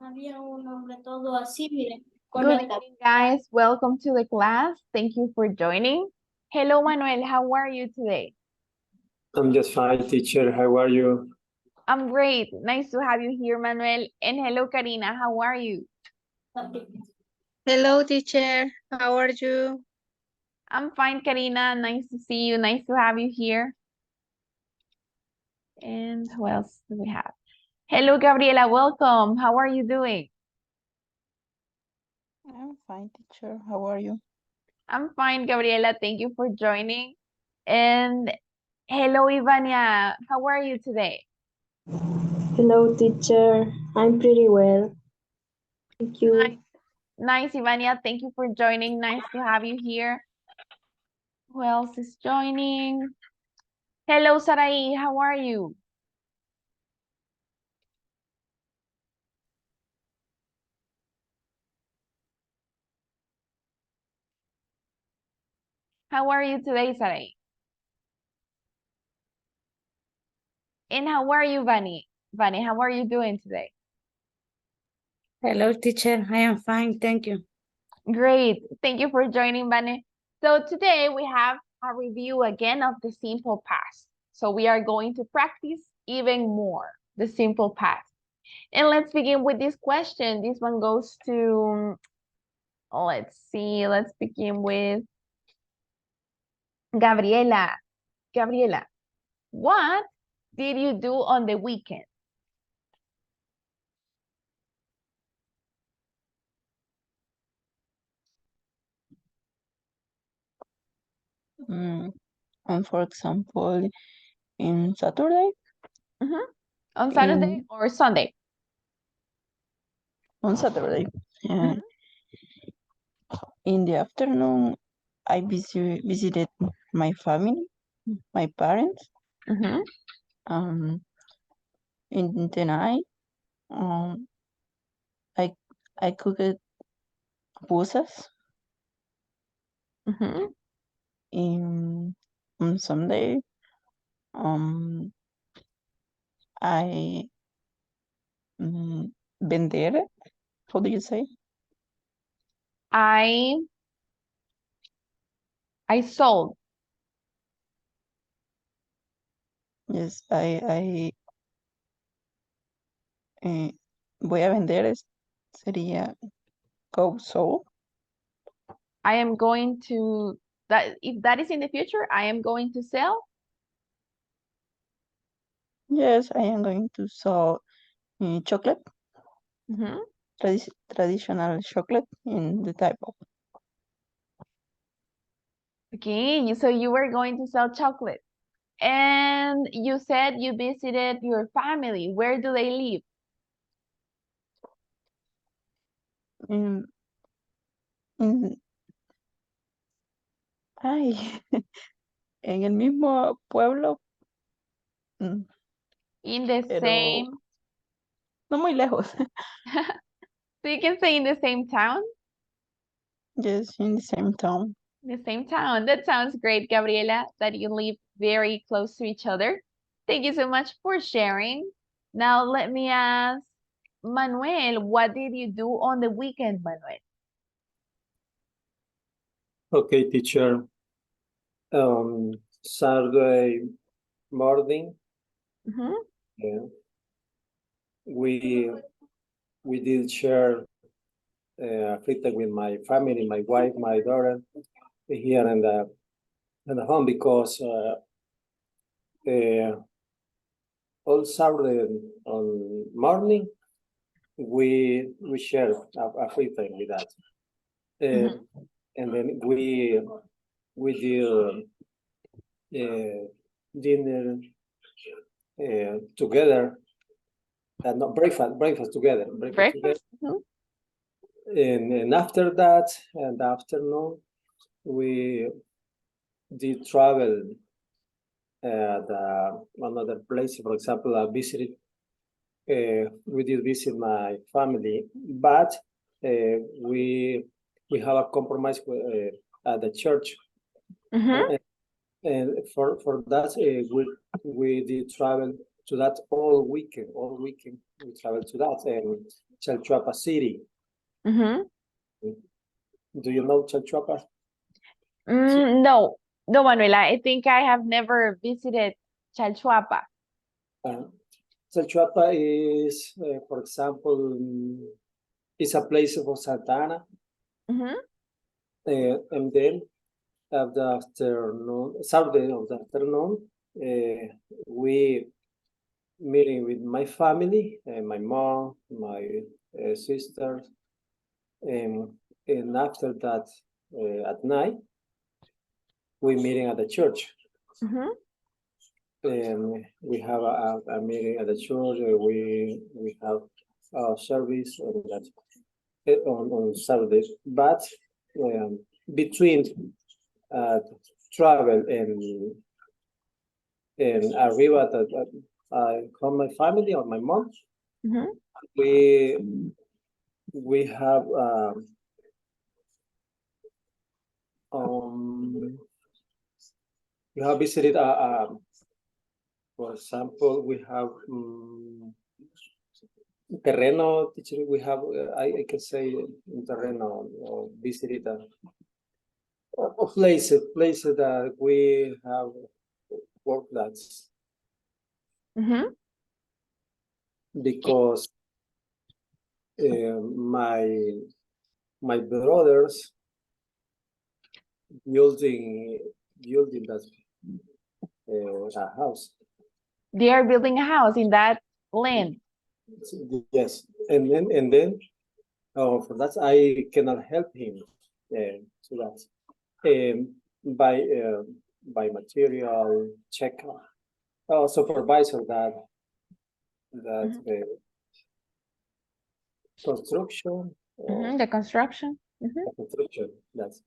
Había un hombre todo así, mire. Good evening, guys. Welcome to the class. Thank you for joining. Hello, Manuel. How are you today? I'm just fine, teacher. How are you? I'm great. Nice to have you here, Manuel. And hello, Karina. How are you? Hello, teacher. How are you? I'm fine, Karina. Nice to see you. Nice to have you here. And who else do we have? Hello, Gabriela. Welcome. How are you doing? I'm fine, teacher. How are you? I'm fine, Gabriela. Thank you for joining. And hello, Ivania. How are you today? Hello, teacher. I'm pretty well. Thank you. Nice, Ivania. Thank you for joining. Nice to have you here. Who else is joining? Hello, Sarai. How are you? How are you today, Sarai? And how are you, Vani? Vani, how are you doing today? Hello, teacher. I am fine. Thank you. Great. Thank you for joining, Vani. So today we have a review again of the simple past. So we are going to practice even more the simple past. And let's begin with this question. This one goes to, let's see, let's begin with Gabriela. Gabriela, what did you do on the weekend? And for example, in Saturday, On Saturday or Sunday? on Saturday, in the afternoon, I visited my family, my parents. In the night, I cooked pusas. On Sunday, I vender. How do you say? I sold. Yes, voy a vender sería go sold. I am going to, that if that is in the future, I am going to sell. Yes, I am going to sell chocolate. Traditional chocolate in the type of. Okay, so you were going to sell chocolate. And you said you visited your family. Where do they live? En el mismo pueblo. In the same. No muy lejos. So you can say in the same town? Yes, in the same town. The same town. That sounds great, Gabriela, that you live very close to each other. Thank you so much for sharing. Now let me ask Manuel, what did you do on the weekend, Manuel? Okay, teacher. Saturday morning, we did share free time with my family, my wife, my daughter, here in the home because all Saturday on morning we share a free time with that, and then we did dinner together. Not breakfast together. Breakfast? And after that, in the afternoon, we did travel another place. For example, I visited. We did visit my family, but we have a compromise with, at the church. And for that, we did travel to that all weekend. We traveled to that and Chalchuapa City. Mm-hmm. Do you know Chalchuapa? No, no, Manuela. I think I have never visited Chalchuapa. Chalchuapa is, for example, is a place for Santa Ana. Mm-hmm. And then of the afternoon, Saturday of the afternoon, we meeting with my family, my mom, my sisters, and after that, at night, we meeting at the church. Mm-hmm. And we have a meeting at the church. We have a service on that on Saturdays, but between travel and arriva that I call my family or my mom, Mm-hmm. we have we have visited for example, we have terreno teacher. We have I can say terreno visited places that we have worked at Mm-hmm. because my brothers building that a house. They are building a house in that land. Yes, and then for that I cannot help him to that by material check supervisor that construction Mm-hmm. The construction. Mm-hmm. construction that's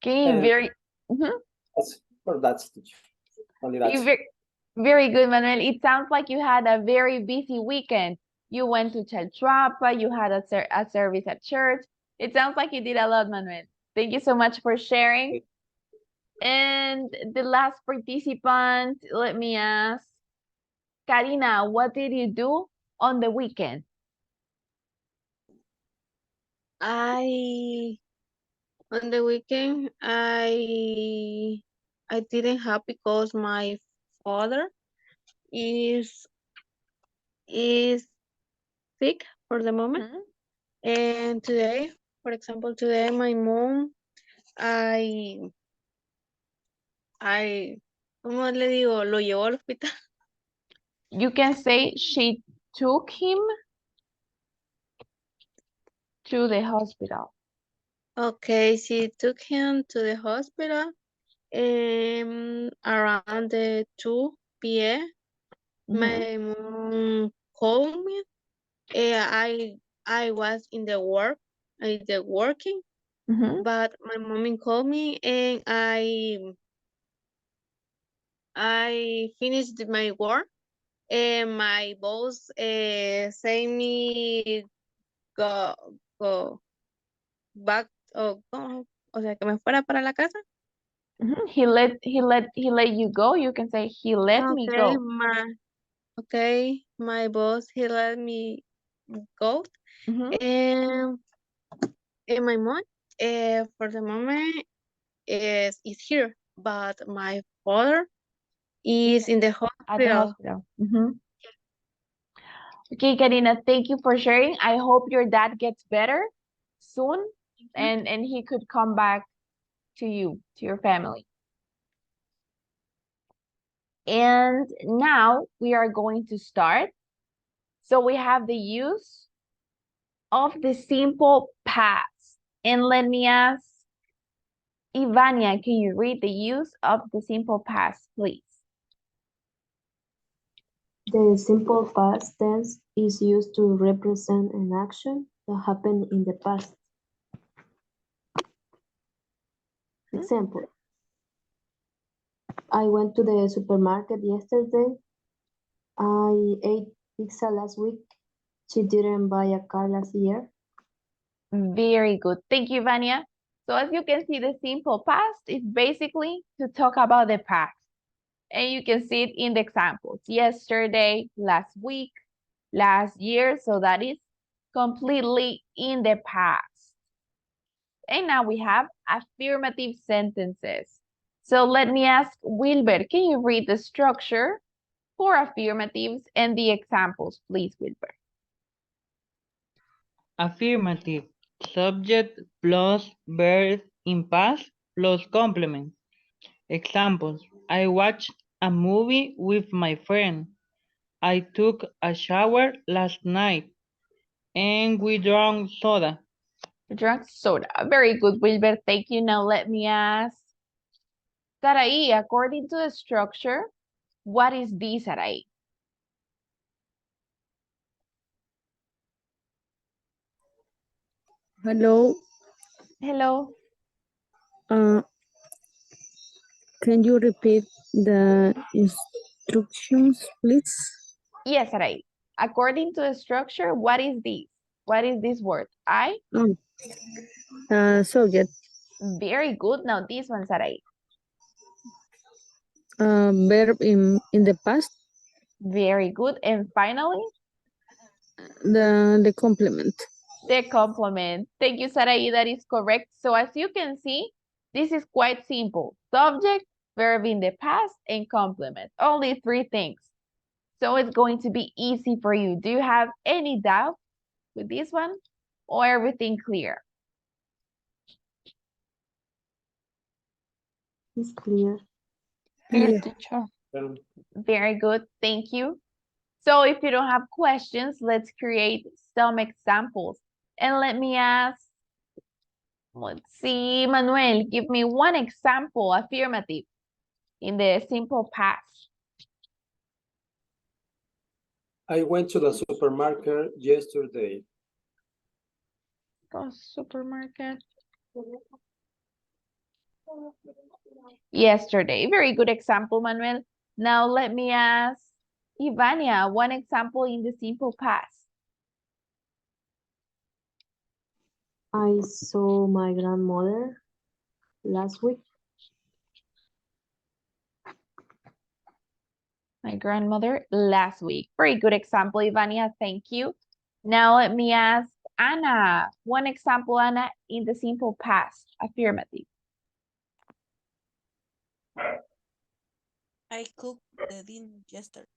Okay, and very. Mm-hmm. that's only Okay, that. very good, Manuel. It sounds like you had a very busy weekend. You went to Chalchuapa, you had a service at church. It sounds like you did a lot, Manuel. Thank you so much for sharing. And the last participant, let me ask, Karina, what did you do on the weekend? On the weekend I didn't have because my father is sick for the moment. Mhm. And today, for example, today my mom, I, ¿cómo le digo? Lo llevó al hospital. You can say she took him to the hospital. Okay, she took him to the hospital around the 2 p.m. Mhm. My mom called me. I was in the working, Mhm. but my mommy called me and I finished my work and my boss say me go go back o sea que me fuera para la casa. Mhm. He let you go. You can say he let me Okay, go. my boss he let me go Mhm. and my mom for the moment is here, but my father is in the At the hospital. hospital. Mhm. Okay, Karina, thank you for sharing. I hope your dad gets better soon and he could come back to you, to your family. And now we are going to start. So we have the use of the simple past. And let me ask Ivania, can you read the use of the simple past, please? The simple past tense is used to represent an action that happened in the past. Example, I went to the supermarket yesterday. I ate pizza last week. She didn't buy a car last year. Very good. Thank you, Ivania. So as you can see, the simple past is basically to talk about the past. And you can see it in the examples. Yesterday, last week, last year. So that is completely in the past. And now we have affirmative sentences. So let me ask Wilber, can you read the structure for affirmatives and the examples, please, Wilber? Affirmative. Subject plus verb in past plus complement. Examples. I watched a movie with my friend. I took a shower last night. And we drank soda. Drank soda. Very good, Wilber. Thank you. Now let me ask Sarai, according to the structure, what is this, Sarai? Hello, Hello. can you repeat the instructions, please? Yes, Sarai. According to the structure, what is this? What is this word? I? Subject, Very good. Now this one, Sarai. verb in the past, Very good. And finally, the complement. the complement. Thank you, Sarai. That is correct. So as you can see, this is quite simple. Subject, verb in the past, and complement. Only 3 things. So it's going to be easy for you. Do you have any doubt with this one? Or everything clear? It's clear. Clear, Yeah. teacher. Very good. Thank you. So if you don't have questions, let's create some examples. And let me ask, let's see, Manuel, give me one example, affirmative, in the simple past. I went to the supermarket yesterday. Go supermarket. Yesterday. Very good example, Manuel. Now let me ask Ivania, one example in the simple past. I saw my grandmother last week. My grandmother last week. Very good example, Ivania. Thank you. Now let me ask Anna. One example, Anna, in the simple past, affirmative. I cooked the dinner yesterday.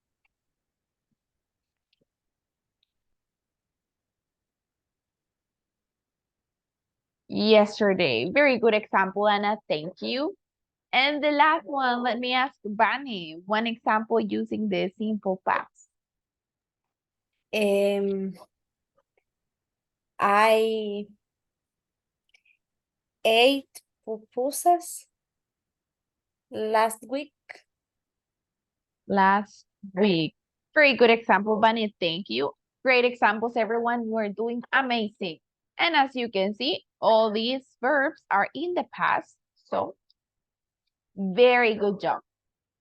Yesterday. Very good example, Anna. Thank you. And the last one, let me ask Bunny. One example using the simple past. I ate pupusas last week. Last week. Very good example, Bunny. Thank you. Great examples, everyone. You are doing amazing. And as you can see, all these verbs are in the past. So, very good job.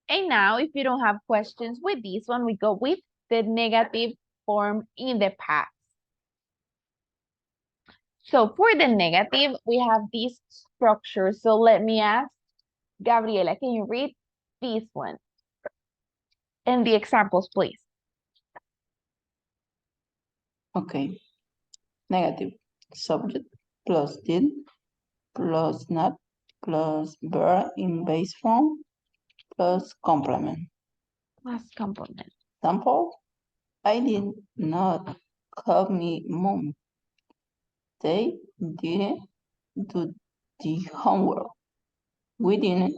And now, if you don't have questions with this one, we go with the negative form in the past. So, for the negative, we have this structure. So, let me ask Gabriela, can you read this one? And the examples, please. Okay. Negative. Subject plus did plus not plus verb in base form plus complement. Last complement. Example, I did not call me mom. They didn't do the homework. We didn't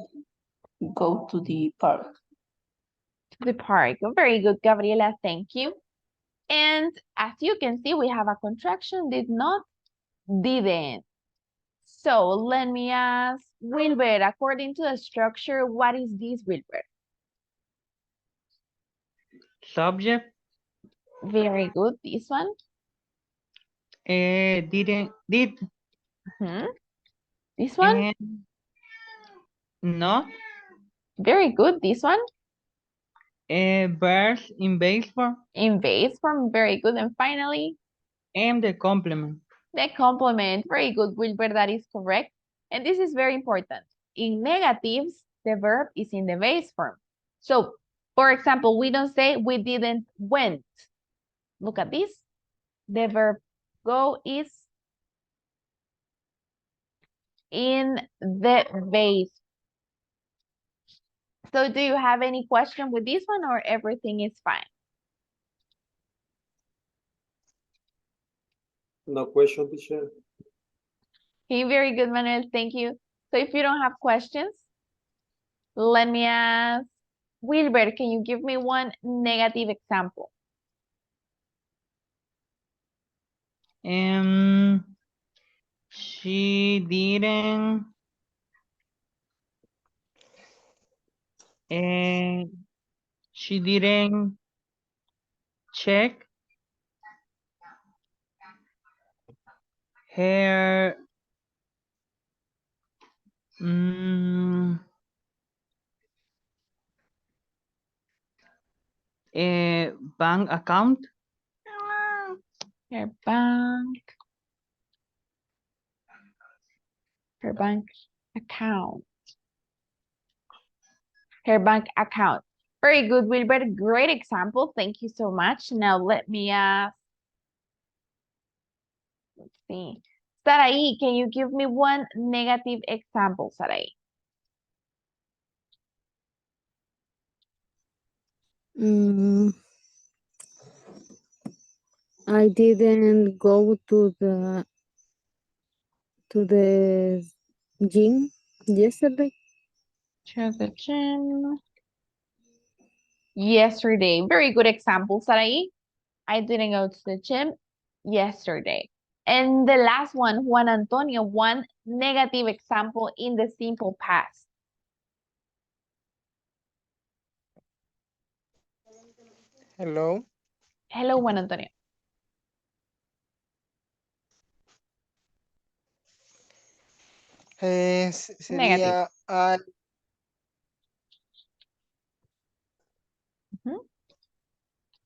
go to the park. The park. Very good, Gabriela. Thank you. And as you can see, we have a contraction, did not, didn't. So let me ask Wilber, according to the structure, what is this, Wilber? Subject. Very good. This one? Did. This one? And not. Very good. This one? Verbs in base form. In base form. Very good. And finally? And the complement. The complement. Very good, Wilber. That is correct. And this is very important. In negatives, the verb is in the base form. So, for example, we don't say we didn't went. Look at this. The verb go is in the base. So do you have any question with this one or everything is fine? No question, teacher. Okay, very good, Manuel. Thank you. So if you don't have questions, let me ask Wilbert, can you give me one negative example? She didn't she didn't check her bank account. Her bank account. Her bank account. Very good, Wilbert. Great example. Thank you so much. Now let me ask. Let's see. Sarai, can you give me one negative example, Sarai? I didn't go to the gym yesterday. To the gym. Yesterday. Very good example, Sarai. I didn't go to the gym yesterday. And the last one, Juan Antonio, one negative example in the simple past. Hello. Hello, Juan Antonio. Sería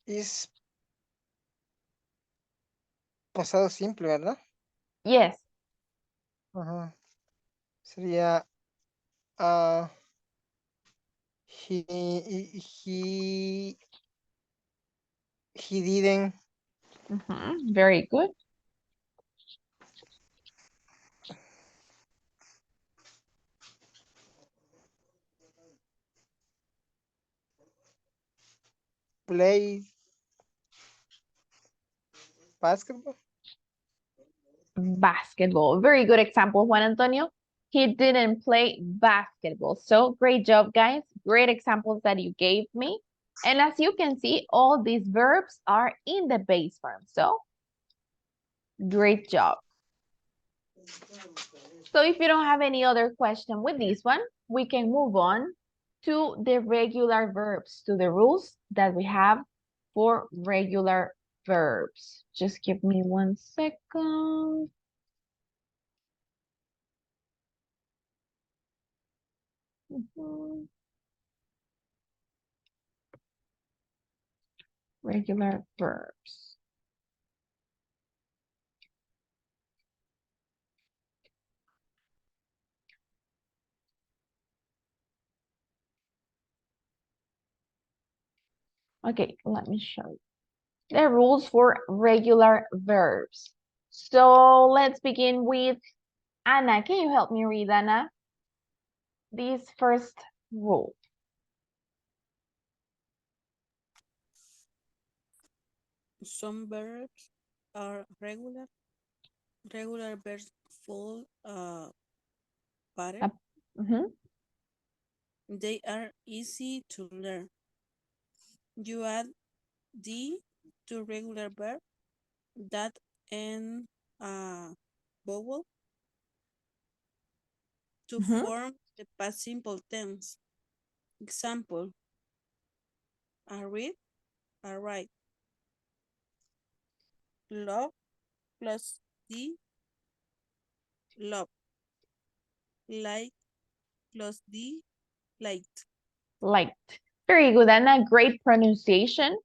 es pasado simple, ¿verdad? Yes. Ajá. Sería he didn't Very good. play basketball. Basketball. Very good example, Juan Antonio. He didn't play basketball. So great job, guys. Great examples that you gave me. And as you can see, all these verbs are in the base form. So great job. So if you don't have any other question with this one, we can move on to the regular verbs, to the rules that we have for regular verbs. Just give me 1 second. Regular verbs. Okay, let me show you the rules for regular verbs. So let's begin with Anna. Can you help me read, Anna? This first rule. Some verbs are regular. Regular verbs full pattern. They are easy to learn. You add D to regular verb that end vowel to form the past simple tense. Example, I read, I write. Love plus D, love. Like plus D, liked. Liked. Very good, Anna. Great pronunciation.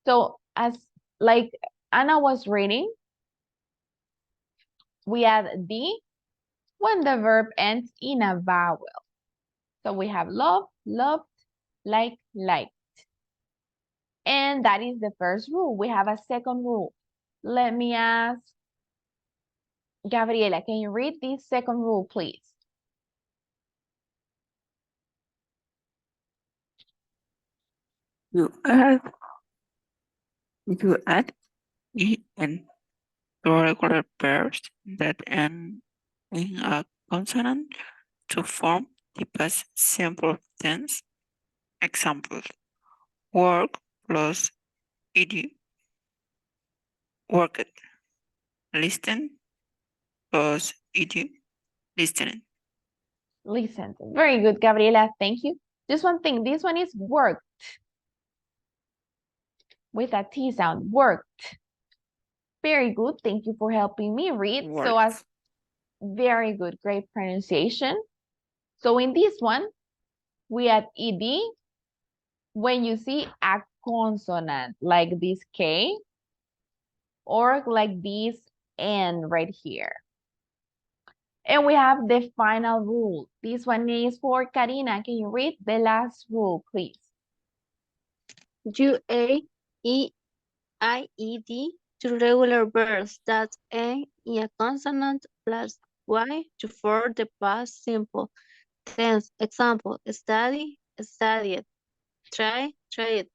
So as like Anna was reading, we add D when the verb ends in a vowel. So we have love, loved, like, liked. And that is the first rule. We have a second rule. Let me ask Gabriela, can you read this second rule, please? You add en to regular verbs that end in a consonant to form the past simple tense. Example: work plus ed, worked. Listen plus ed, listening. Listen. Very good, Gabriela. Thank you. Just one thing. This one is worked. With a T sound. Worked. Very good. Thank you for helping me read. So Worked. as very good. Great pronunciation. So in this one, we add ed when you see a consonant like this K or like this N right here. And we have the final rule. This one is for Karina. Can you read the last rule, please? U-A-E-I-E-D to regular verbs that end in a consonant plus Y to form the past simple tense. Example, study, studied, try, tried.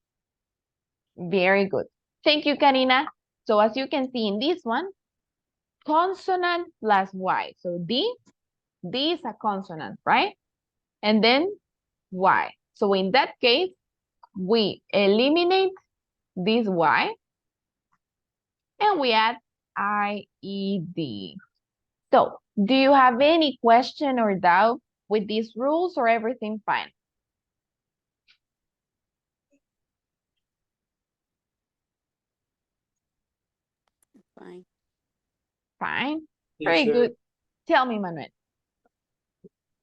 Very good. Thank you, Karina. So as you can see in this one, consonant plus Y. So D is a consonant, right? And then Y. So in that case, we eliminate this Y and we add IED. So do you have any question or doubt with these rules or everything fine? Fine. Fine. Very Teacher, good. Tell me, Manuel.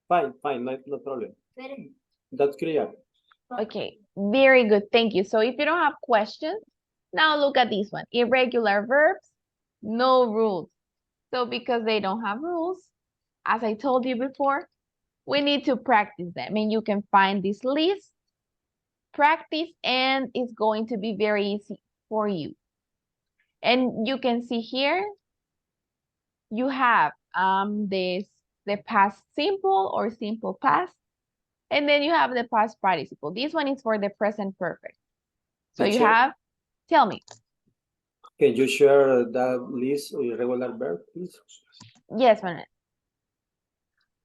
fine, no problem. That's clear. Okay, very good. Thank you. So if you don't have questions, now look at this one. Irregular verbs, no rules. So because they don't have rules, as I told you before, we need to practice them. And you can find this list, practice, and it's going to be very easy for you. And you can see here, you have the past simple or simple past, and then you have the past participle. This one is for the present perfect. So you Teacher, have, tell me. can you share that list of irregular verb, please? Yes, Manuel.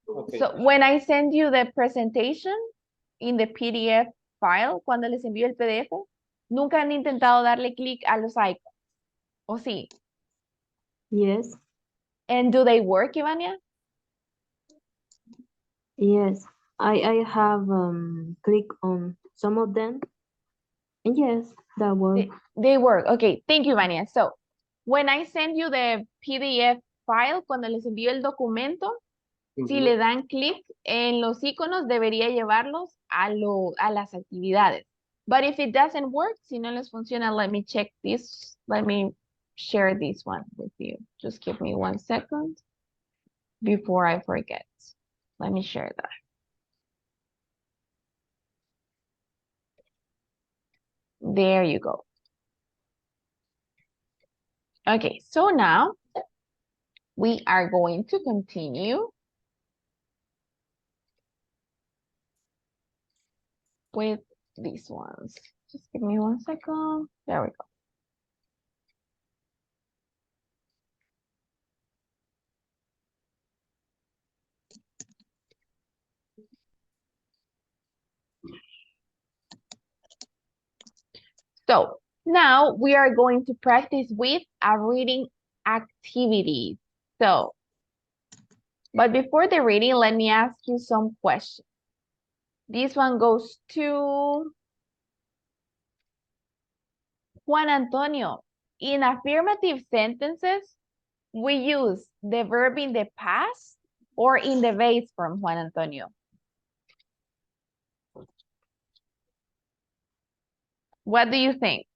Okay. So when I send you the presentation in the PDF file, cuando les envío el PDF, nunca han intentado darle clic a los icons, ¿o sí? Yes, And do they work, Ivania? yes. I have clicked on some of them. And yes, that works. They work. Okay, thank you, Vania. So, when I send you the PDF file, cuando les envío el documento, si le dan clic en los iconos, debería llevarlos a las actividades. But if it doesn't work, si no les funciona, let me check this. Let me share this one with you. Just give me 1 second before I forget. Let me share that. There you go. Okay, so now we are going to continue with these ones. Just give me 1 second. There we go. So now we are going to practice with a reading activity. So, but before the reading, let me ask you some questions. This one goes to Juan Antonio. In affirmative sentences, we use the verb in the past or in the base form, Juan Antonio. What do you think?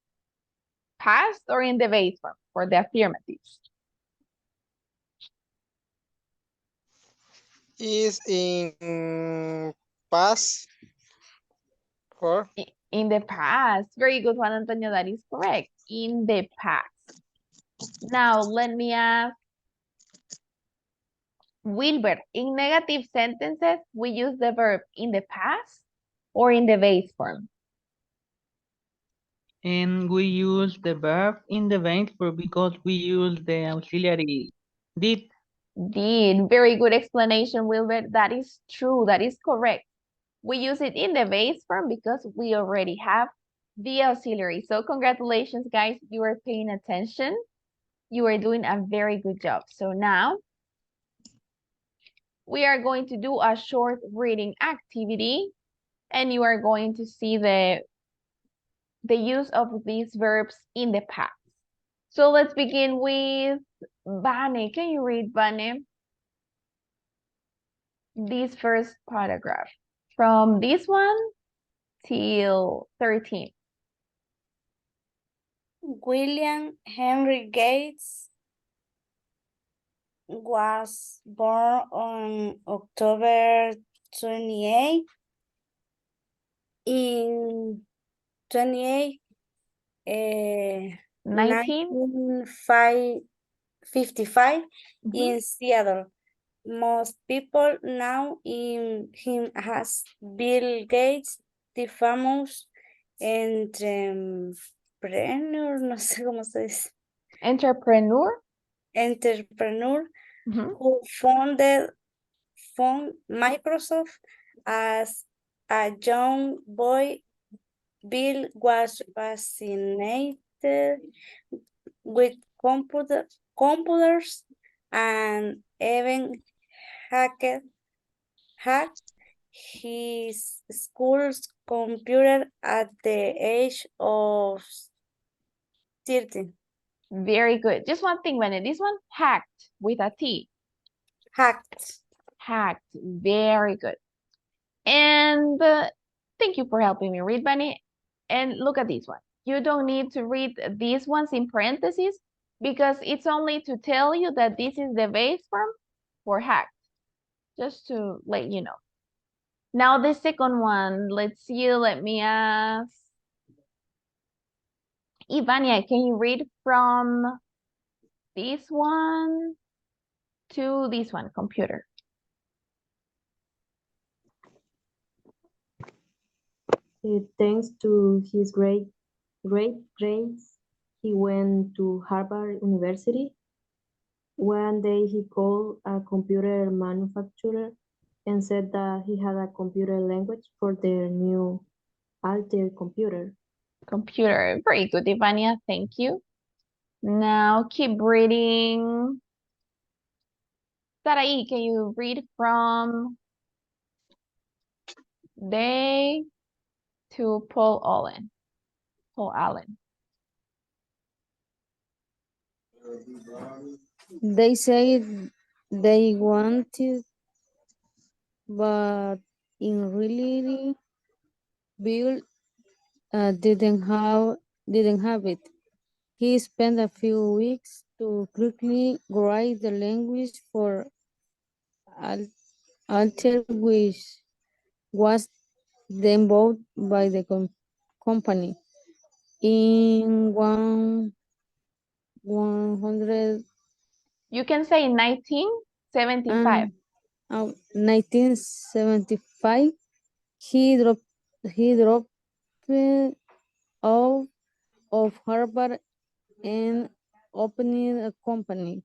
Past or in the base form for the affirmatives? is in past for In the past. Very good, Juan Antonio. That is correct. In the past. Now, let me ask Wilbert. In negative sentences, we use the verb in the past or in the base form? And we use the verb in the base form because we use the auxiliary did. Did. Very good explanation, Wilbert. That is true. That is correct. We use it in the base form because we already have the auxiliary. So congratulations, guys. You are paying attention. You are doing a very good job. So now we are going to do a short reading activity and you are going to see the use of these verbs in the past. So let's begin with Vane. Can you read, Vane? This first paragraph from this one till 13. William Henry Gates was born on October 28 in 1955 in Seattle. Most people know him as Bill Gates, the famous entrepreneur, no sé cómo se dice. Entrepreneur? Entrepreneur who founded Microsoft as a young boy. Bill was fascinated with computers and even hacked his school's computer at the age of 13. Very good. Just one thing, Vane. This one, hacked with a T. Hacked. Hacked. Very good. And thank you for helping me read, Vane. And look at this one. You don't need to read these ones in parentheses because it's only to tell you that this is the base form for hacked. Just to let you know. Now the second one, let's see, let me ask. Ivania, can you read from this one to this one, computer? Thanks to his great grades, he went to Harvard University. One day he called a computer manufacturer and said that he had a computer language for their new Altair computer. Computer, very good, Ivania, thank you. Now keep reading. Sarai, can you read from they to Paul Allen? Paul Allen. They said they wanted, but in reality, Bill didn't have it. He spent a few weeks to quickly write the language for Altair, which was then bought by the company in 100. You can say 1975. 1975, he dropped out of Harvard and opened a company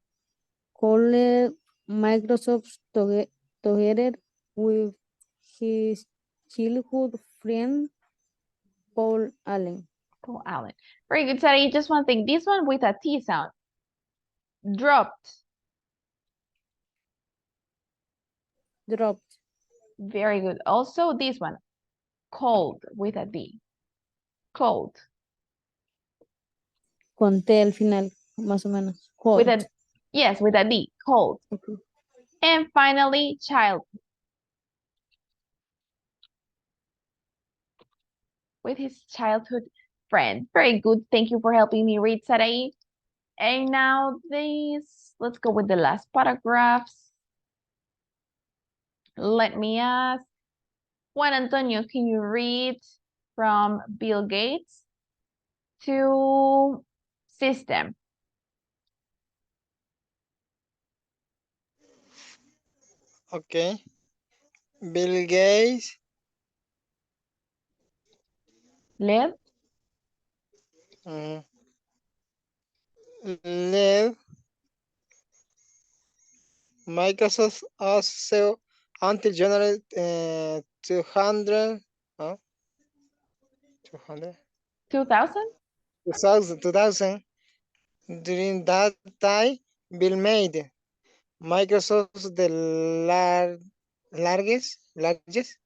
called Microsoft together with his childhood friend Paul Allen. Paul Allen. Very good, Sarah. Just one thing. This one with a T sound. Dropped. Dropped. Very good. Also this one. Cold with a D. Cold. Con T al final, más o menos. Cold. With a, yes, with a D. Cold. Okay. And finally, child. With his childhood friend. Very good. Thank you for helping me read, Sarai. And now this, let's go with the last paragraphs. Let me ask Juan Antonio, can you read from Bill Gates to system? Okay. Bill Gates Live? led Microsoft also until January 200, 200, 2000? 2000. During that time, Bill made Microsoft the largest Largest?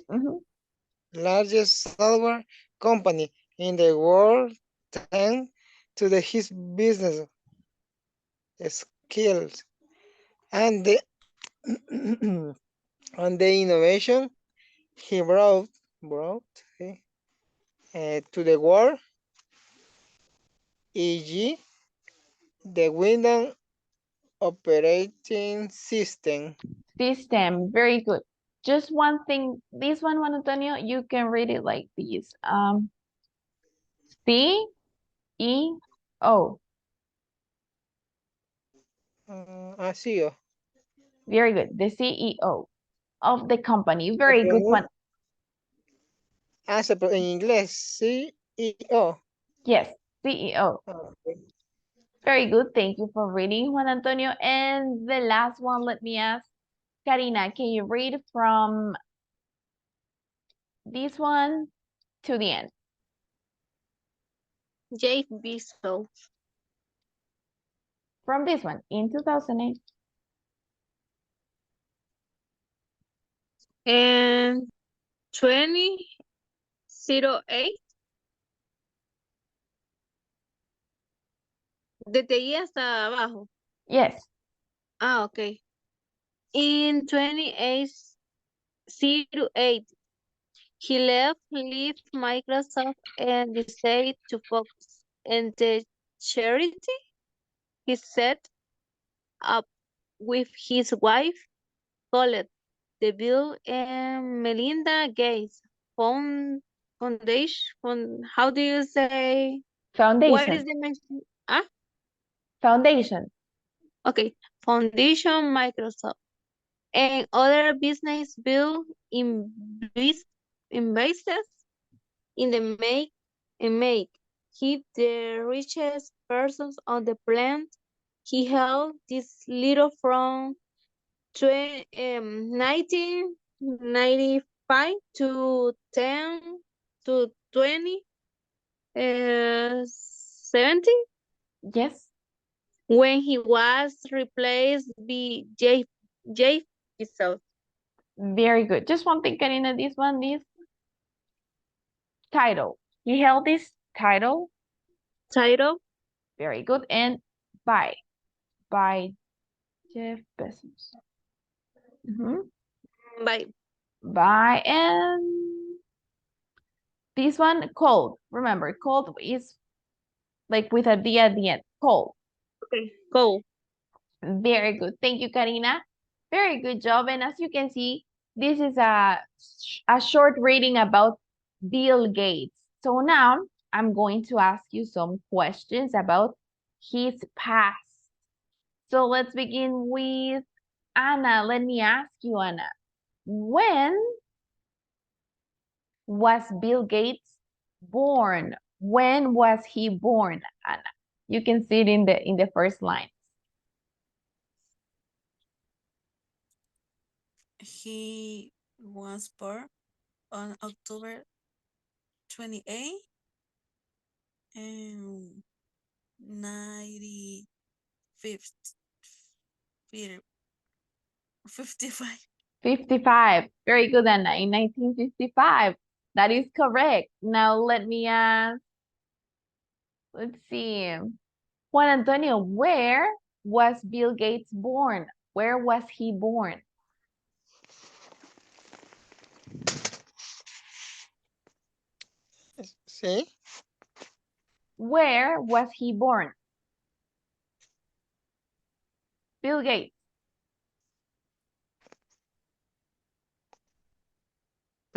Mhm. largest software company in the world, thanks to his business skills and the and the innovation he brought to the world, e.g., the Windows operating system. System, very good. Just one thing, this one, Juan Antonio, you can read it like this. CEO. CEO. Very good. The CEO of the company. Very good one. En inglés, CEO. Yes, CEO. Okay. Very good. Thank you for reading, Juan Antonio. And the last one, let me ask Karina, can you read from this one to the end? Jeff Bezos. From this one, in 2008. And 2008. Desde ahí hasta abajo. Yes. Ah, okay. In 2808, he left Microsoft and decided to focus on the charity he set up with his wife, called the Bill and Melinda Gates Foundation. How do you say? What is Foundation. the name? Foundation. Okay, Foundation Microsoft. And other business bill invests in the make he the richest persons on the planet. He held this little from 1995 to 2070, Yes. when he was replaced by Jeff Bezos. Very good. Just one thing, Karina, this title. He held this title. Very good. And by Jeff Bezos. By and this one cold. Remember, cold is like with a D at the end. Cold. Okay, cold. Very good. Thank you, Karina. Very good job. And as you can see, this is a short reading about Bill Gates. So now I'm going to ask you some questions about his past. So let's begin with Anna. Let me ask you, Anna. When was Bill Gates born? When was he born, Anna? You can see it in the first line. He was born on October 28 and 55. 55. Very good, Anna. In 1955. That is correct. Now let me ask, let's see. Juan Antonio, where was Bill Gates born? Where was he born? Sí. Where was he born? Bill Gates.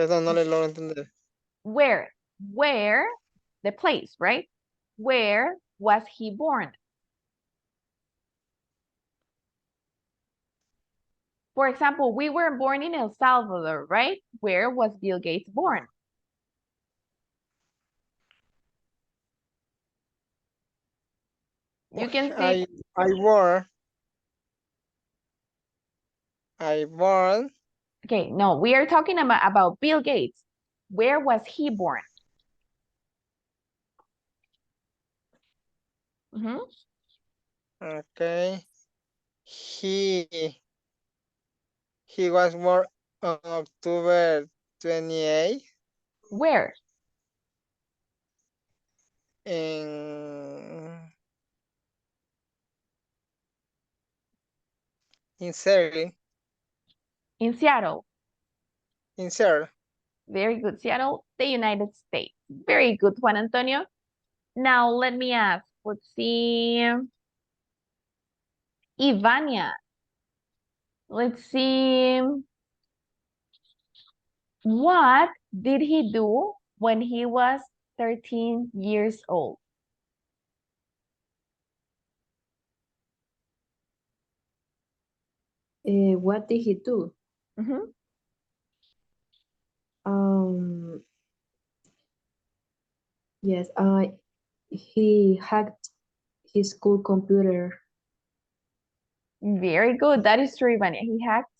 Perdón, no le logro entender. Where, the place, right? Where was he born? For example, we were born in El Salvador, right? Where was Bill Gates born? You can see. I born Okay, no, we are talking about Bill Gates. Where was he born? Mhm. Okay. He was born on October 28th Where? in Seattle. In Seattle. In Seattle. Very good, Seattle, the United States. Very good, Juan Antonio. Now let me ask, let's see. Ivania. Let's see. What did he do when he was 13 years old? What did he do? Mhm. Yes, he hacked his school computer. Very good. That is true, Ivania. He hacked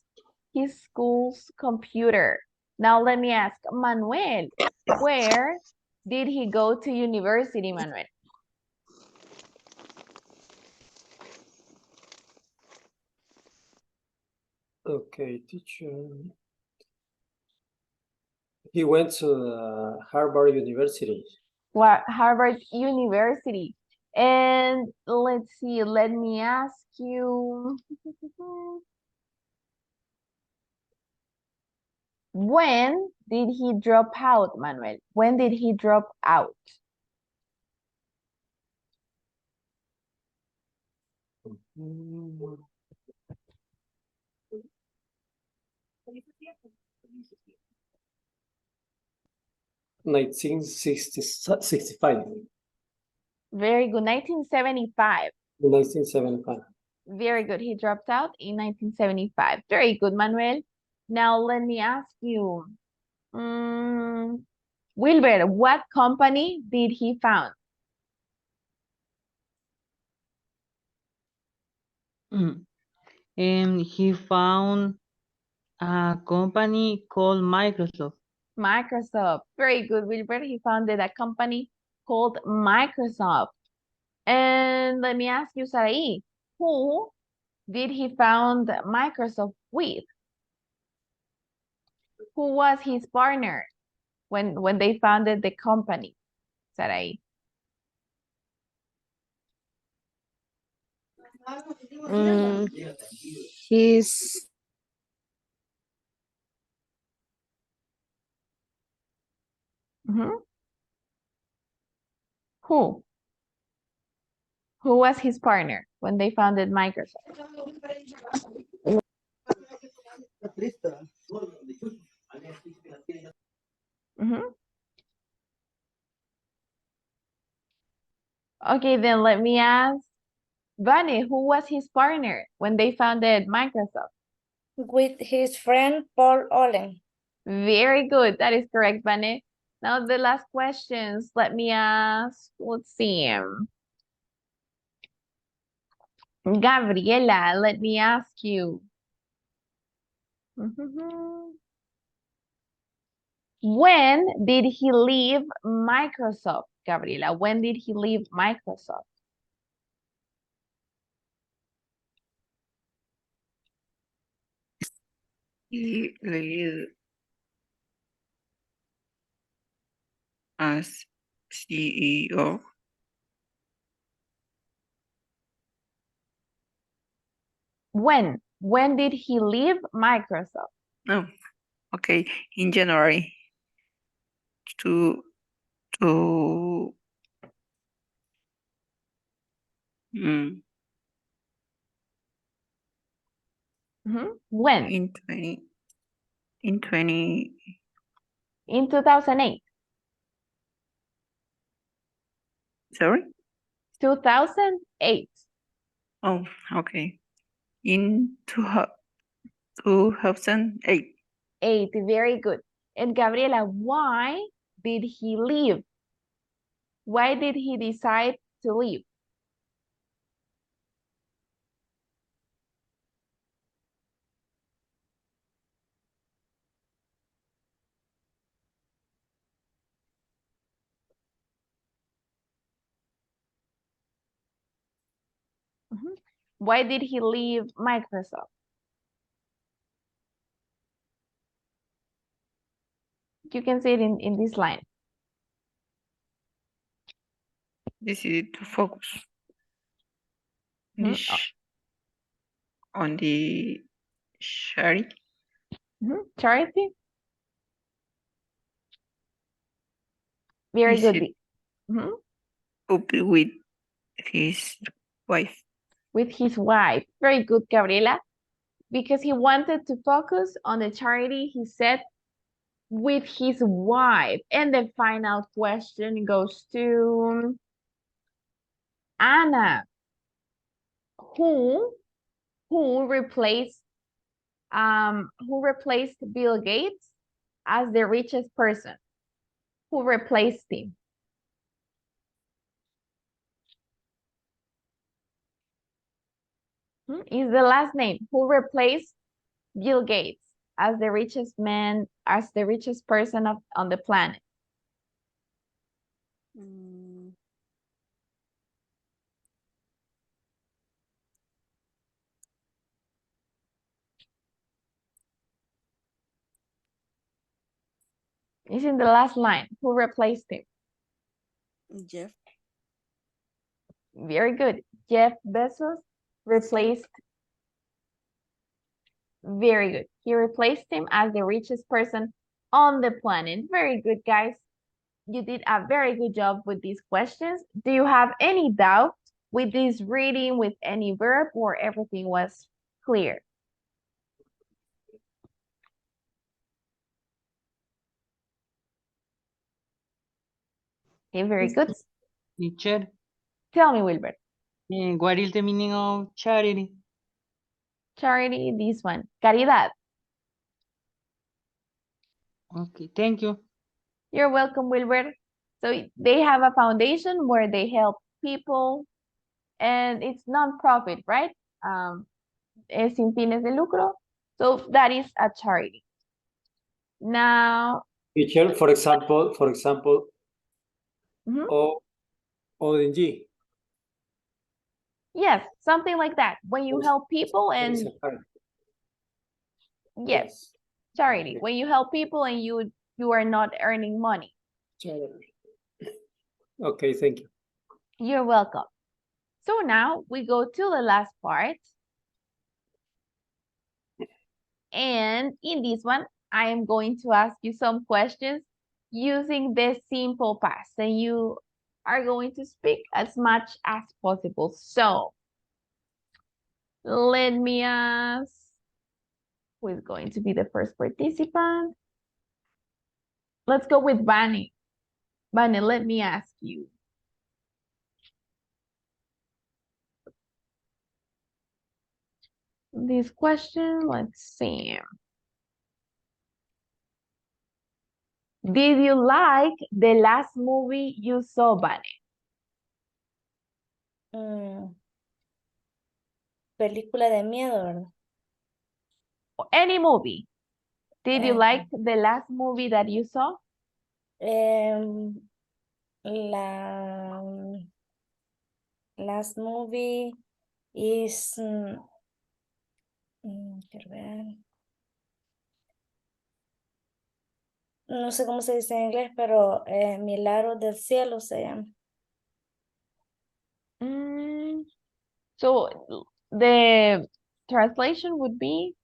his school's computer. Now let me ask Manuel, where did he go to university, Manuel? Okay, teacher. He went to Harvard University. What, Harvard University. And let's see, let me ask you. When did he drop out, Manuel? When did he drop out? Mm. 1965. Very good, 1975. 1975. Very good, he dropped out in 1975. Very good, Manuel. Now let me ask you, Wilber, what company did he found? And he found a company called Microsoft. Microsoft. Very good, Wilbert. He founded a company called Microsoft. And let me ask you, Sarai, who did he found Microsoft with? Who was his partner when they founded the company, Sarai? His Who? Who was his partner when they founded Microsoft? Okay, then let me ask Vane, who was his partner when they founded Microsoft? With his friend Paul Allen. Very good. That is correct, Vane. Now the last questions. Let me ask, let's see. Gabriela, let me ask you. When did he leave Microsoft, Gabriela? When did he leave Microsoft? He leave as CEO. When? When did he leave Microsoft? Oh, okay. In January to When? in 20 In 2008. Sorry? 2008. Oh, okay. In 2008. 8, very good. And Gabriela, why did he leave? Why did he decide to leave? Mhm. Why did he leave Microsoft? You can see it in this line. Decided to focus Mhm. on the charity. Charity? Very good. Mhm. Up with his wife. With his wife. Very good, Gabriela. Because he wanted to focus on the charity, he said, with his wife. And the final question goes to Anna. Who replaced Bill Gates as the richest person? Who replaced him? Is the last name. Who replaced Bill Gates as the richest man, as the richest person on the planet? Mm, It's in the last line. Who replaced him? Jeff. Very good. Jeff Bezos replaced. Very good. He replaced him as the richest person on the planet. Very good, guys. You did a very good job with these questions. Do you have any doubt with this reading, with any verb, or everything was clear? Okay, very good. Teacher, Tell me, Wilbert. what is the meaning of charity? Charity, this one. Caridad. Okay, thank you. You're welcome, Wilbert. So they have a foundation where they help people, and it's non-profit, right? Es sin fines de lucro. So that is a charity. Now, Teacher, for example, ONG. yes, something like that. When you help people There is and a charity. yes, charity. When you help people and you are not earning money. Charity. Okay, thank you. You're welcome. So now we go to the last part. And in this one, I am going to ask you some questions using the simple past. And you are going to speak as much as possible. So let me ask, who is going to be the first participant? Let's go with Vani. Vani, let me ask you. This question, let's see. Did you like the last movie you saw, Vani? Película de miedo, ¿verdad? Any movie. Did you like the last movie that you saw? Last movie is quiero ver. No sé cómo se dice en inglés, pero Milagros del Cielo se llama. So the translation would be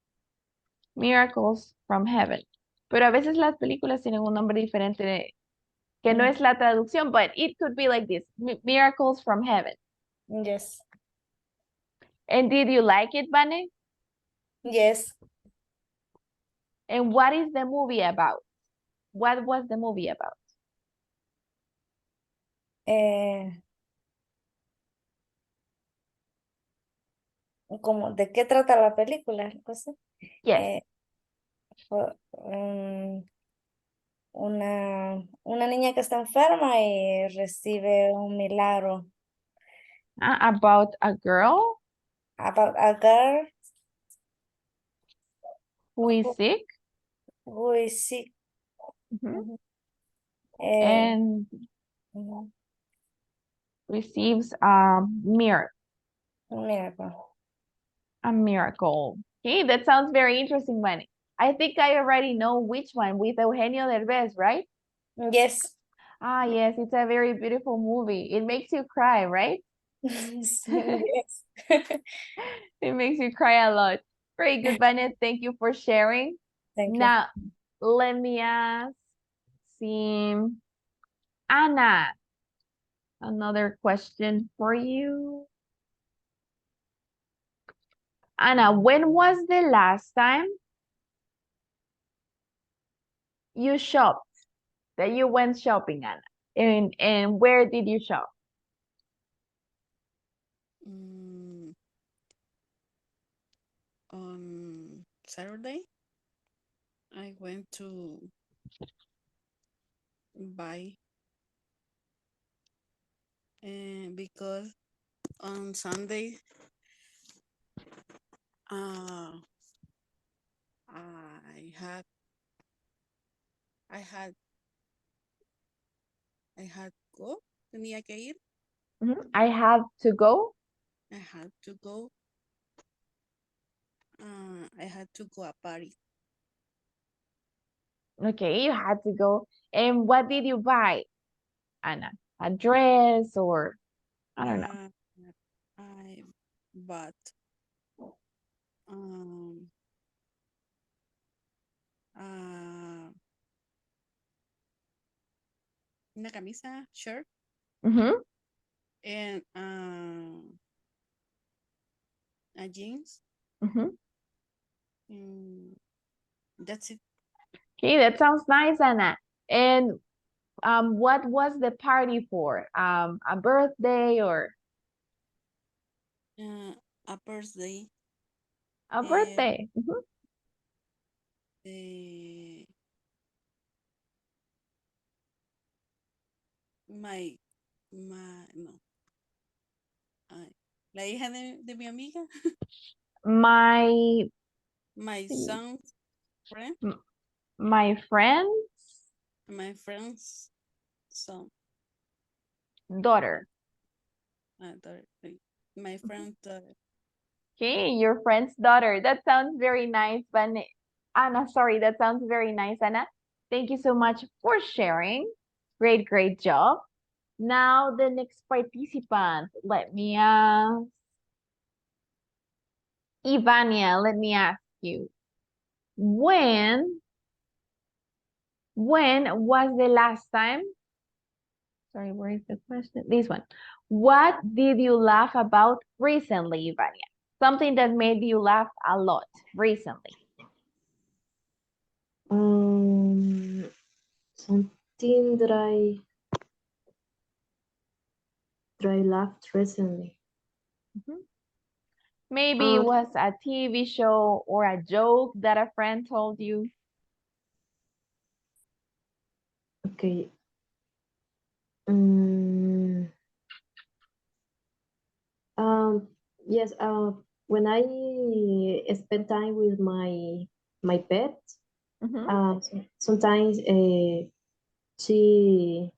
Miracles from Heaven. Pero a veces las películas tienen un nombre diferente que no es la traducción, but it could be like this, Miracles from Heaven. Yes. And did you like it, Vane? Yes. And what is the movie about? What was the movie about? Como, ¿de qué trata la película? Cosa? Yes. Una niña que está enferma y recibe un milagro. About a girl About a girl who is sick. who is sick. Mhm. Eh, And ujú, receives a miracle. un miracle. A miracle. Okay, that sounds very interesting, Manny. I think I already know which one, with Eugenio Derbez, right? Yes. Yes, it's a very beautiful movie. It makes you cry, right? Yes. It makes you cry a lot. Very good, Vanya. Thank you for sharing. Thank you. Now, let me ask Anna, another question for you. Anna, when was the last time you shopped, that you went shopping, Anna? And where did you shop? On Saturday, I went to buy, and because on Sunday, I had go, tenía que ir, I have to go. I had to go, I had to go a party. Okay, you had to go. And what did you buy, Anna? A dress or I don't know. I bought una camisa, shirt, and a jeans. That's it. Okay, that sounds nice, Anna. And what was the party for? A birthday or A birthday. a birthday? No. La hija de mi amiga. My son's friend. My friend's My friend's son. daughter. My friend's daughter. Okay, your friend's daughter. That sounds very nice, Anna, sorry, that sounds very nice, Anna. Thank you so much for sharing. Great, great job. Now the next participant, let me ask. Ivania, let me ask you. When was the last time? Sorry, where is the question? This one. What did you laugh about recently, Ivania? Something that made you laugh a lot recently. Something that I laughed recently. Maybe it was a TV show or a joke that a friend told you. Okay. Yes, when I spend time with my pet, sometimes she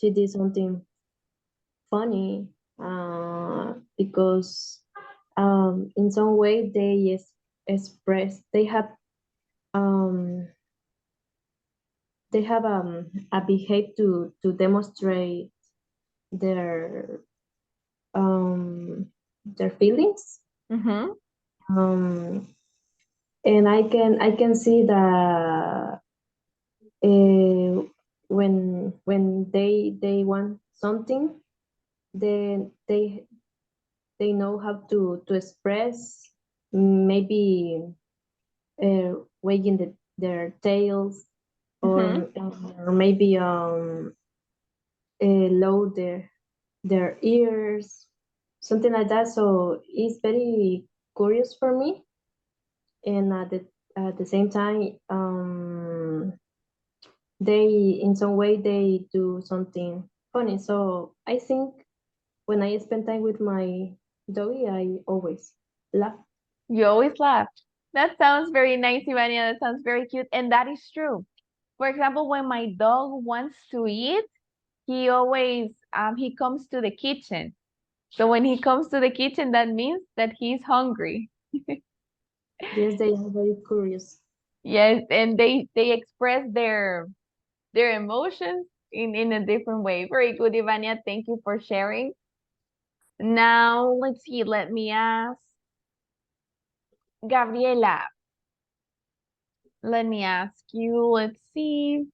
did something funny because in some way they express they have a behave to demonstrate their feelings. And I can see that when they want something, then they know how to express, maybe wagging their tails, or maybe load their ears, something like that. So it's very curious for me, and at the same time, they in some way they do something funny. So I think when I spend time with my doggy, I always laugh. You always laugh. That sounds very nice, Ivania. That sounds very cute. And that is true. For example, when my dog wants to eat, he always he comes to the kitchen. So when he comes to the kitchen, that means that he's hungry. Yes, they are very curious. Yes, and they express their emotions in a different way. Very good, Ivania. Thank you for sharing. Now, let's see. Let me ask Gabriela. Let me ask you. Let's see.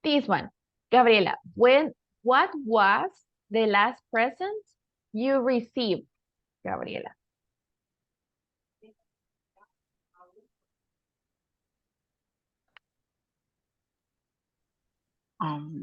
This one, Gabriela. What was the last present you received, Gabriela? Oh.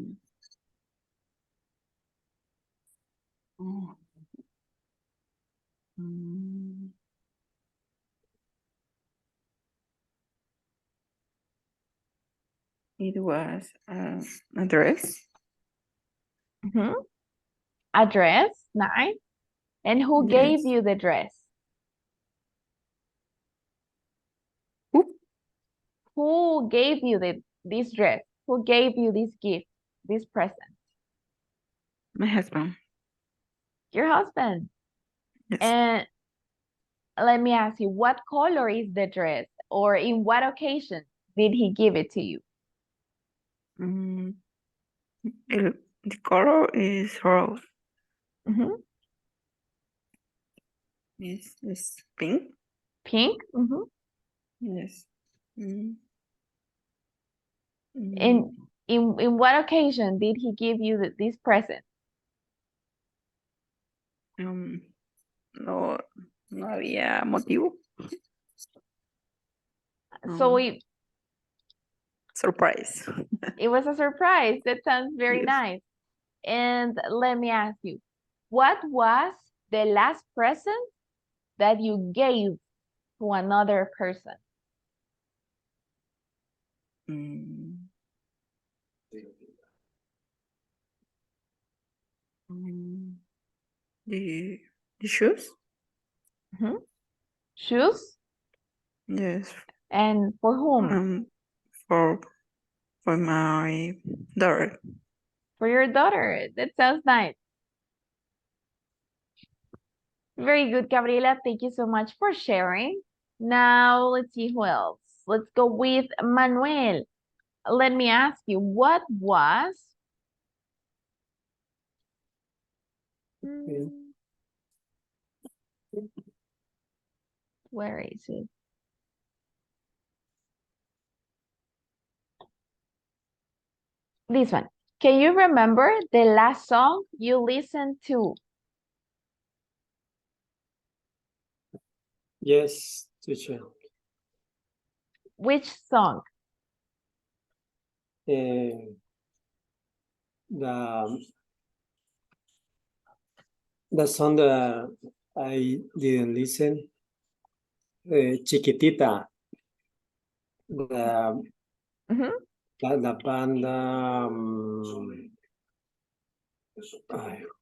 It was a dress. A dress, nice. And who gave Yes. you the dress? Who gave you this dress? Who gave you this gift, this present? My husband. Your husband. Yes. And let me ask you, what color is the dress? Or in what occasion did he give it to you? The color is rose. It's pink. Pink? Yes. In what occasion did he give you this present? No había motivo. So Surprise. it was a surprise. That sounds very Yes. nice. And let me ask you, what was the last present that you gave to another person? The shoes? Shoes? Yes. And for whom? For my daughter. For your daughter. That sounds nice. Very good, Gabriela. Thank you so much for sharing. Now, let's see who else. Let's go with Manuel. Let me ask you, what was... Where is it? This one. Can you remember the last song you listened to? Yes, teacher. Which song? The song that I didn't listen, Chiquitita, la banda,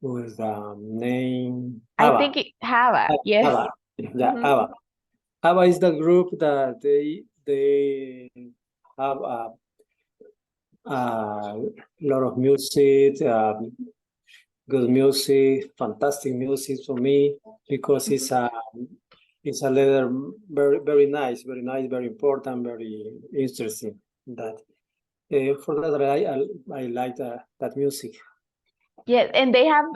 who is the name? I ABBA. think Hava, yes. ABBA. Yeah, ABBA. ABBA is the group that they have a lot of music, good music, fantastic music for me, because it's a letter very nice, very important, very interesting. That for that I like that music. Yes, and they have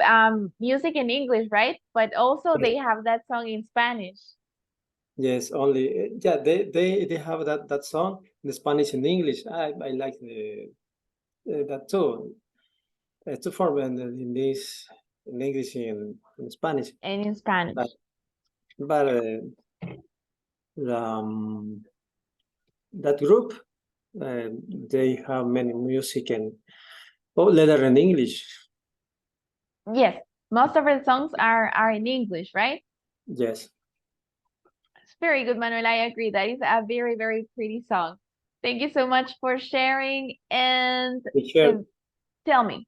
music in English, right? But also they have that song in Spanish. Yes, only they have that song in Spanish and English. I like that too. To form in this in English in Spanish. And in Spanish. But that group, they have many music and letter in English. Yes, most of the songs are in English, right? Yes. It's very good, Manuel. I agree. That is a very, very pretty song. Thank you so much for sharing. And Teacher, tell me.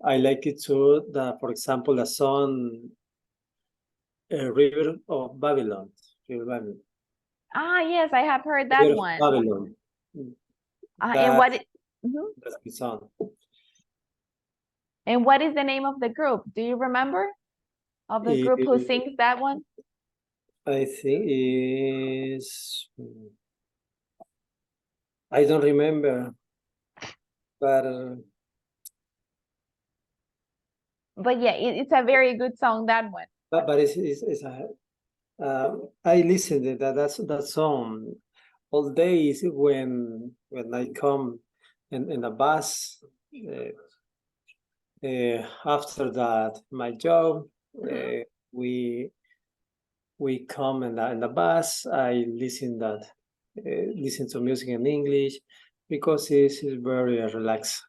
I like it too. For example, the song River of Babylon. River Babylon. Ah, yes, I have heard that River of one. Babylon. And what Mhm. That's the song. And what is the name of the group? Do you remember? Of the group who sings that one? I think is I don't remember, but yeah, it's a very good song, that one. but it's a I listen to that song all days when I come in a bus. After that, my job, we come in the bus. I listen to music in English because it's very relaxed.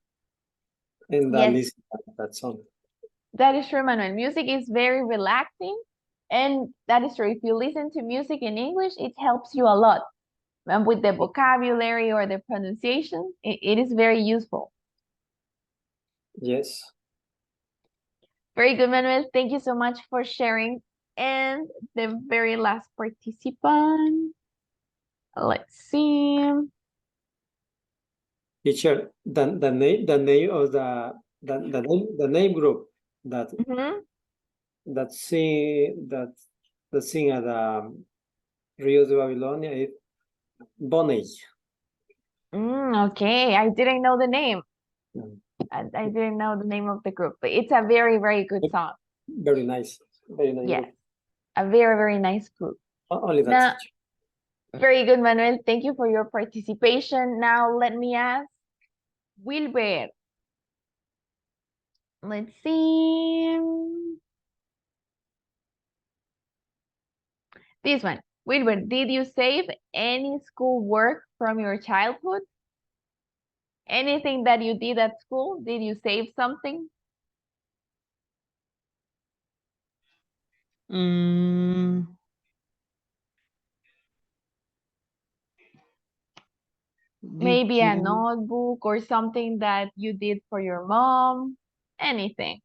And I Yes. listen to that song. That is true, Manuel. Music is very relaxing, and that is true. If you listen to music in English, it helps you a lot. And with the vocabulary or the pronunciation, it is very useful. Yes. Very good, Manuel. Thank you so much for sharing. And the very last participant. Let's see. Teacher, the name of the name group that sing at Rio de Babilonia is Bonnie. Okay, I didn't know the name. I didn't know the name of the group, but it's a very, very good song. Very nice. Very nice. Yes, a very, very nice group. Only that. Now, very good, Manuel. Thank you for your participation. Now, let me ask Wilber. Let's see. This one. Wilber, did you save any school work from your childhood? Anything that you did at school, did you save something? Maybe a notebook or something that you did for your mom, anything.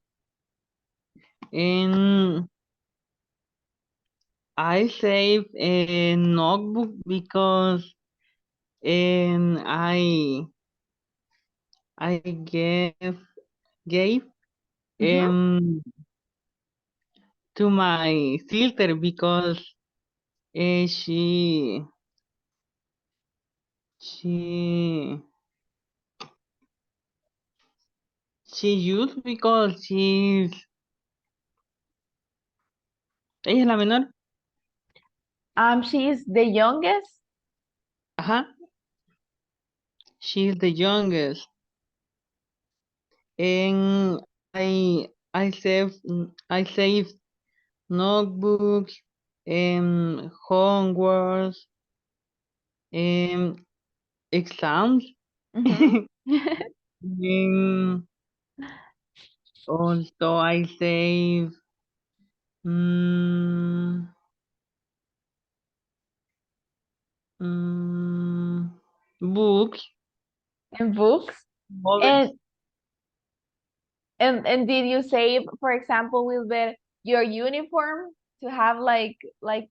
I save a notebook because I gave to my sister because she used because ella es la menor. She is the youngest. She's the youngest. And I saved notebooks and homework and exams. And also I save books. And books. And did you save, for example, Wilber, your uniform to have like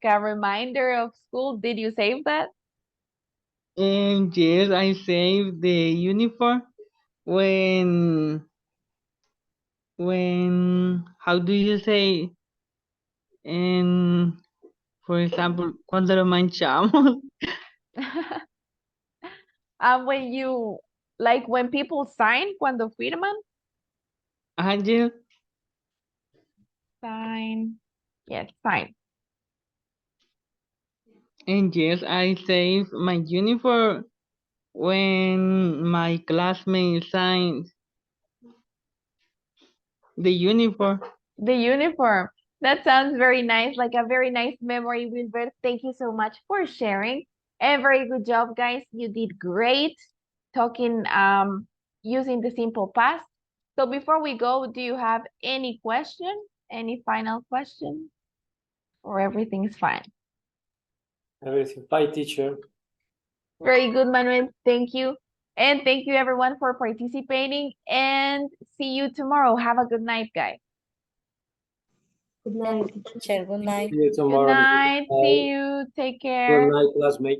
a reminder of school? Did you save that? And yes, I saved the uniform when how do you say, for example, cuando lo manchamos. When you, like when people sign, cuando firman. Yes. Sign. Yes, sign. And yes, I saved my uniform when my classmate signed. The uniform. The uniform. That sounds very nice, like a very nice memory, Wilbert. Thank you so much for sharing. And very good job, guys. You did great talking, using the simple past. So before we go, do you have any question? Any final question? Or everything's fine? Everything. Bye, teacher. Very good, Manuel. Thank you. And thank you everyone for participating, and see you tomorrow. Have a good night, guys. Good night. Teacher, good night. See you Good tomorrow. night. See you. Take care. Good night, classmate.